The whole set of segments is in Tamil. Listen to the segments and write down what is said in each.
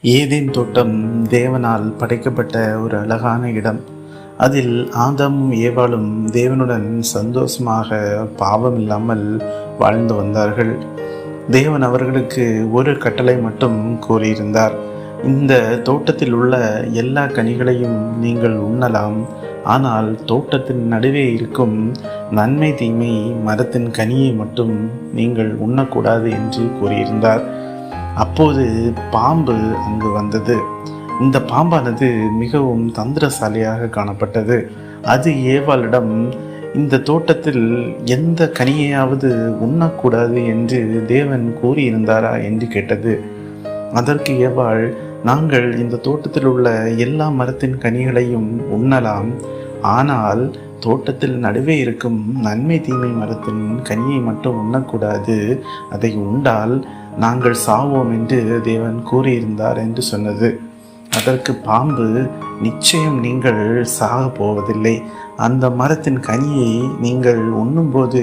ஏதேன் தோட்டம் தேவனால் படைக்கப்பட்ட ஒரு அழகான இடம். அதில் ஆதாமும் ஏவாளும் தேவனுடன் சந்தோஷமாக பாவம் இல்லாமல் வாழ்ந்து வந்தார்கள். தேவன் அவர்களுக்கு ஒரு கட்டளை மட்டும் கூறியிருந்தார். இந்த தோட்டத்தில் உள்ள எல்லா கனிகளையும் நீங்கள் உண்ணலாம், ஆனால் தோட்டத்தின் நடுவே இருக்கும் நன்மை தீமை மரத்தின் கனியை மட்டும் நீங்கள் உண்ணக்கூடாது என்று கூறியிருந்தார். அப்போது பாம்பு அங்கு வந்தது. இந்த பாம்பானது மிகவும் தந்திரசாலியாக காணப்பட்டது. அது ஏவாளிடம், இந்த தோட்டத்தில் எந்த கனியையாவது உண்ணக்கூடாது என்று தேவன் கூறியிருந்தாரா என்று கேட்டது. அதற்கு ஏவாள், நாங்கள் இந்த தோட்டத்தில் உள்ள எல்லா மரத்தின் கனிகளையும் உண்ணலாம், ஆனால் தோட்டத்தில் நடுவே இருக்கும் நன்மை தீமை மரத்தின் கனியை மட்டும் உண்ணக்கூடாது, அதை உண்டால் நாங்கள் சாவோம் என்று தேவன் கூறியிருந்தார் என்று சொன்னது. அதற்கு பாம்பு, நிச்சயம் நீங்கள் சாக போவதில்லை. அந்த மரத்தின் கனியை நீங்கள் உண்ணும்போது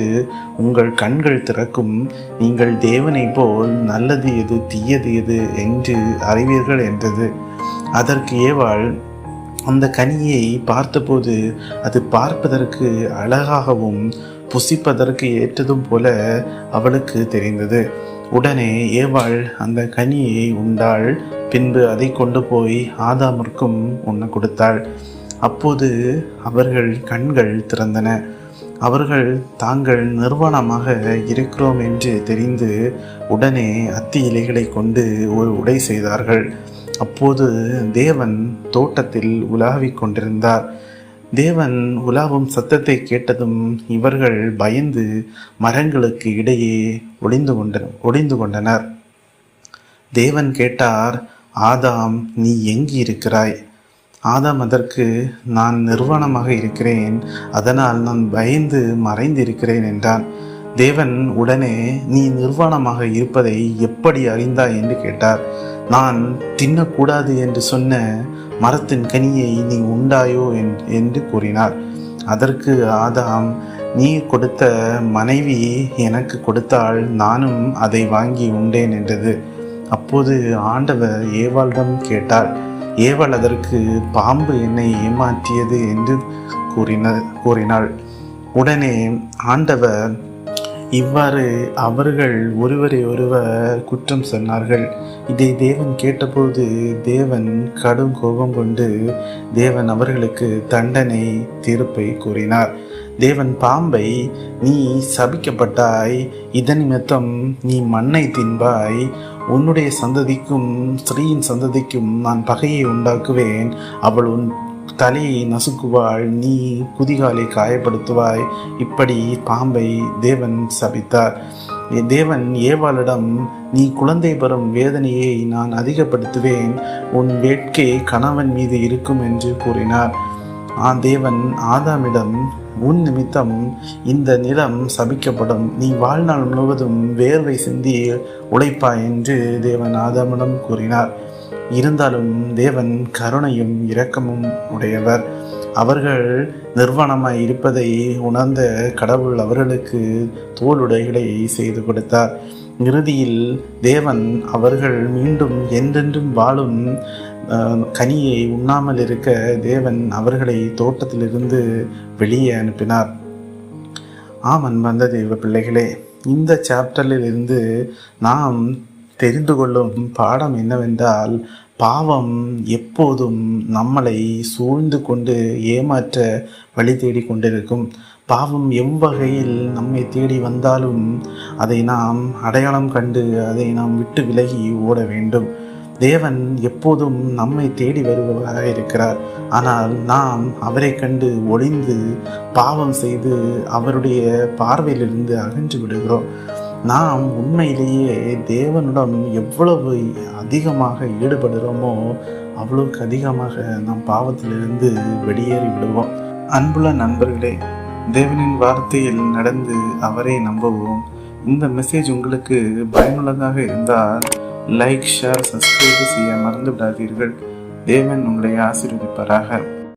உங்கள் கண்கள் திறக்கும், நீங்கள் தேவனை போல் நல்லது எது தீயது எது என்று அறிவீர்கள் என்றது. அதற்கு ஏவாள் அந்த கனியை பார்த்தபோது அது பார்ப்பதற்கு அழகாகவும் புசிப்பதற்கு ஏற்றதும் போல அவளுக்கு தெரிந்தது. உடனே ஏவாள் அந்த கனியை உண்டாள். பின்பு அதை கொண்டு போய் ஆதாமிற்கும் உண்ண கொடுத்தாள். அப்போது அவர்கள் கண்கள் திறந்தன. அவர்கள் தாங்கள் நிர்வாணமாக இருக்கிறோம் என்று தெரிந்து உடனே அத்தி இலைகளை கொண்டு ஒரு உடை செய்தார்கள். அப்போது தேவன் தோட்டத்தில் உலாவிக் கொண்டிருந்தார். தேவன் உலாவும் சத்தத்தை கேட்டதும் இவர்கள் பயந்து மரங்களுக்கு இடையே ஒளிந்து கொண்டனர். தேவன் கேட்டார், ஆதாம், நீ எங்கு இருக்கிறாய்? ஆதாம் அதற்கு, நான் நிர்வாணமாக இருக்கிறேன், அதனால் நான் பயந்து மறைந்து இருக்கிறேன் என்றான். தேவன் உடனே, நீ நிர்வாணமாக இருப்பதை எப்படி அறிந்தாய் என்று கேட்டார். நான் தின்னக்கூடாது என்று சொன்ன மரத்தின் கனியை நீ உண்டாயோ என்று கூறினார். அதற்கு ஆதாம், நீ கொடுத்த மனைவி எனக்கு கொடுத்தால் நானும் அதை வாங்கி உண்டேன் என்றது. அப்போது ஆண்டவர் ஏவாளிடம் கேட்டார். ஏவாள் அதற்கு, பாம்பு என்னை ஏமாற்றியது என்று கூறினாள். உடனே ஆண்டவர், இவ்வாறு அவர்கள் ஒருவரை ஒருவர் குற்றம் சொன்னார்கள். இதை தேவன் கேட்டபோது தேவன் கடும் கோபம் கொண்டு தேவன் அவர்களுக்கு தண்டனை தீர்ப்பை கூறினார். தேவன் பாம்பை, நீ சபிக்கப்பட்டாய், இதன் நிமித்தம் நீ மண்ணை தின்பாய், உன்னுடைய சந்ததிக்கும் ஸ்திரீயின் சந்ததிக்கும் நான் பகையை உண்டாக்குவேன், அவள் உன் தலையை நசுக்குவாள், நீ குதிகாலை காயப்படுத்துவாய். இப்படி பாம்பை தேவன் சபித்தார். தேவன் ஏவாளிடம், நீ குழந்தை பெறும் வேதனையை நான் அதிகப்படுத்துவேன், உன் வேட்கை கணவன் மீது இருக்கும் என்று கூறினார். தேவன் ஆதாமிடம், உன் நிமித்தம் இந்த நிலம் சபிக்கப்படும், நீ வாழ்நாள் முழுவதும் வேர்வை சிந்தி உழைப்பாய் என்று தேவன் ஆதாமிடம் கூறினார். இருந்தாலும் தேவன் கருணையும் இரக்கமும் உடையவர். அவர்கள் நிர்வாணமாய் இருப்பதை உணர்ந்த கடவுள் அவர்களுக்கு தோலுடைகளை செய்து கொடுத்தார். இறுதியில் தேவன் அவர்கள் மீண்டும் என்றென்றும் வாழும் கனியை உண்ணாமல் இருக்க தேவன் அவர்களை தோட்டத்திலிருந்து வெளியே அனுப்பினார். அன்பந்த தெய்வ பிள்ளைகளே, இந்த சாப்டரில் இருந்து நாம் தெரிந்து கொள்ளும் பாடம் என்னவென்றால், பாவம் எப்போதும் நம்மளை சூழ்ந்து கொண்டு ஏமாற்ற வழி தேடி கொண்டிருக்கும். பாவம் எவ்வகையில் நம்மை தேடி வந்தாலும் அதை நாம் அடையாளம் கண்டு அதை நாம் விட்டு விலகி ஓட வேண்டும். தேவன் எப்போதும் நம்மை தேடி வருபவராக இருக்கிறார். ஆனால் நாம் அவரை கண்டு ஒளிந்து பாவம் செய்து அவருடைய பார்வையிலிருந்து அகன்று விடுகிறோம். நாம் உண்மையிலேயே தேவனிடம் எவ்வளவு அதிகமாக ஈடுபடுகிறோமோ அவ்வளவுக்கு அதிகமாக நாம் பாவத்திலிருந்து வெளியேறி விடுவோம். அன்புள்ள நண்பர்களே, தேவனின் வார்த்தையில் நடந்து அவரை நம்புவோம். இந்த மெசேஜ் உங்களுக்கு பயனுள்ளதாக இருந்தால் லைக், ஷேர், சப்ஸ்கிரைப் செய்ய மறந்து விடாதீர்கள். தேவன் உங்களை ஆசீர்வதிப்பாராக.